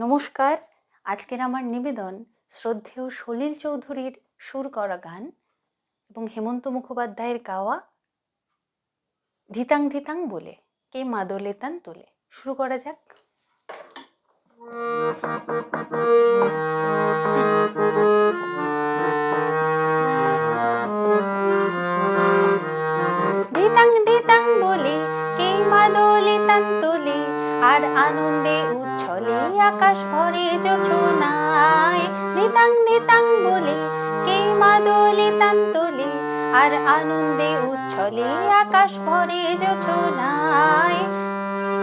নমস্কার। আজকের আমার নিবেদন শ্রদ্ধেয় সলিল চৌধুরীর সুর করা গান এবং হেমন্ত মুখোপাধ্যায়ের গাওয়া ধিতাং ধিতাং বলে কে মাদলে তান তোলে। শুরু করা যাক। ধিতাং ধিতাং বলে কে মাদলে তান তোলে, আর আনন্দে উচ্ছলে আকাশ ভরে জোছনায়। ধিতাং ধিতাং বলে কে মাদলে তান তোলে, আর আনন্দে উচ্ছলে আকাশ ভরে জোছনায়।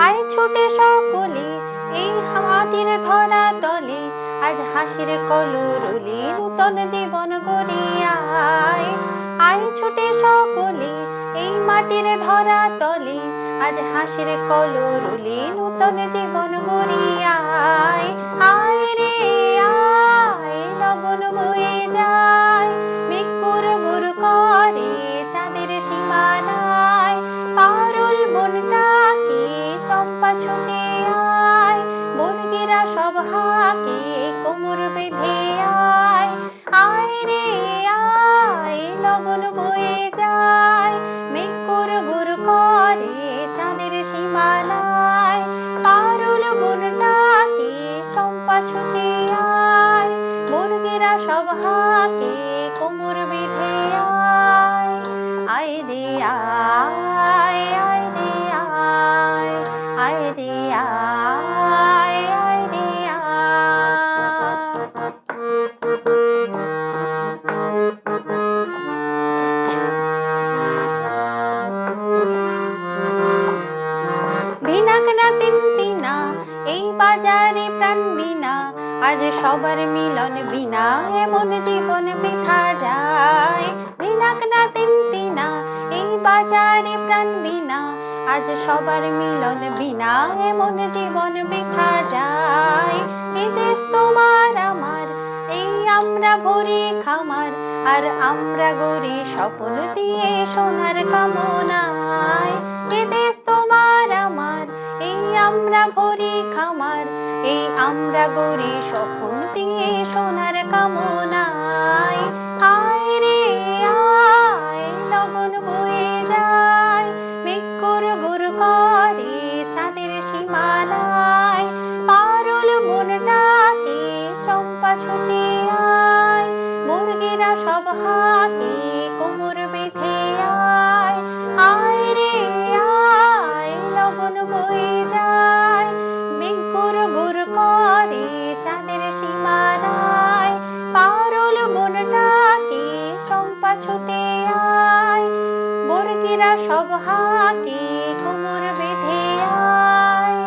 আয় ছুটে সকলে এই মাটির ধরা তলে, আজ হাসির কলরলে নূতন জীবন গড়িয়ায়। আয় ছুটে সকলে এই মাটির ধরা তলে, আজ হাসির কলরলে নূতন জীবন গড়িয়ায়। আয় রে আয়, লগন বয়ে যায়, মেঘ গুর গুর করে চাঁদের সীমানায়। পারুল বনটাকে চম্পা ছুটে আয়, বর্গিরা সব হাকে কোমর বেঁধে আয়। আয় রে আয়, লগন বয়ে যায়, মেঘ গুর গুর করে চাঁদের সীমানায়। পারুল বনটাকে চম্পা ছুটে আয়, বর্গিরা সব হাকে কোমর বেঁধে আয়। আয় রে আয়, আয় রে আয়, আয় রে আয়, আয় রে আয়। ধিনাক না তিনতিনা এই বাজারে প্রাণ বিনা, আজ সবার মিলন বিনা এমন জীবন বৃথা যায়। ধিনাক না তিনতিনা এই বাজারে প্রাণ বিনা, আজ সবার মিলন বিনা এমন জীবন বৃথা যায়। এ দেশ তোমার আমার, এই আমরা ভরি খামার, আর আমরা গড়ি স্বপ্ন দিয়ে সোনার কামনায়। এ দেশ তোমার আমার, এই আমরা ভরি খামার, এই আমরা গড়ি স্বপ্ন দিয়ে সোনার কামনায়। আয় রে আয়, লগন বয়ে যায়, মেঘ গুর গুর করে চাঁদের সীমানায়। পারুল বনটাকে চম্পা ছুটে আয়, বর্গিরা সব হাকে কোমর বেঁধে আয়। আয় রে আয়, লগন বয়ে যায়, মেঘ গুর গুর করে চাঁদের সীমানায়। পারুল বনটাকে চম্পা ছুটে আয়, বর্গিরা সব হাকে কোমর বেঁধে আয়।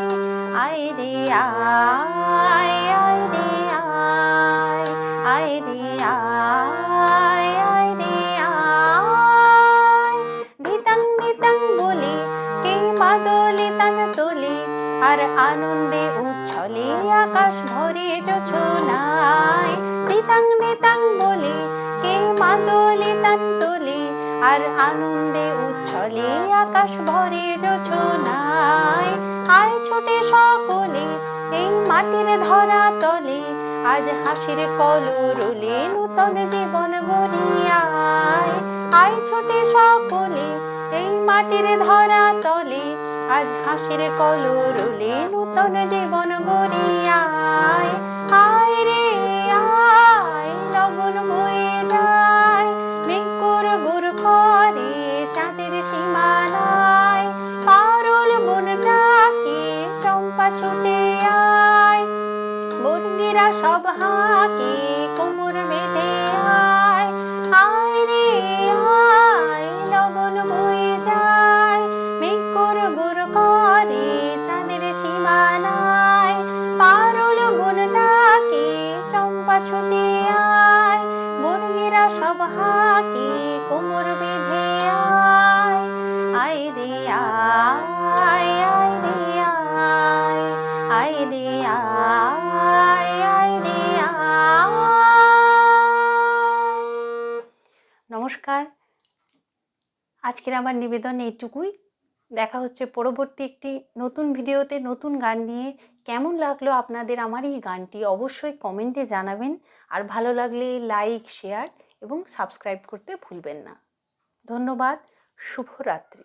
আয় রে আয়, আয় রে আয়, আয় রে আয়, আয় রে আয়। ধিতাং ধিতাং বলে কে মাদলে তান তোলে, আর আনন্দে উচ্ছলে আকাশ ভরে জোছনায়। ধিতাং ধিতাং বলে কে মাদলে তান তোলে, আর আনন্দে উচ্ছলে আকাশ ভরে জোছনায়। আয় ছুটে সকলে এই মাটির ধরা তলে, আজ হাসির কলরলে নূতন জীবন গড়িয়ায়। আয় ছুটে সকলে এই মাটির ধরা তলে, আজ হাসির কলরলে নূতন জীবন গড়িয়ায়। আয় রে আয়, লগন বয়ে যায়, মেঘ গুর গুর করে চাঁদের সীমানায়। পারুল বনটাকে চম্পা ছুটে আয়, বর্গিরা সব হাকে কোমর বেঁধে আয়। আয় রে আয়, লগন বয়ে যায়, মেঘ গুর গুর করে চাঁদের সীমানায়। পারুল বনটাকে চম্পা ছুটে আয়, বর্গিরা সব হাকে কোমর বেঁধে আয়। আয় রে আয়, আয় রে আয়, আয় রে আয়, আয় রে আয়। নমস্কার। আজকের আমার নিবেদন এইটুকুই। দেখা হচ্ছে পরবর্তী একটি নতুন ভিডিওতে নতুন গান নিয়ে। কেমন লাগলো আপনাদের আমার এই গানটি অবশ্যই কমেন্টে জানাবেন, আর ভালো লাগলে লাইক, শেয়ার এবং সাবস্ক্রাইব করতে ভুলবেন না। ধন্যবাদ। শুভরাত্রি।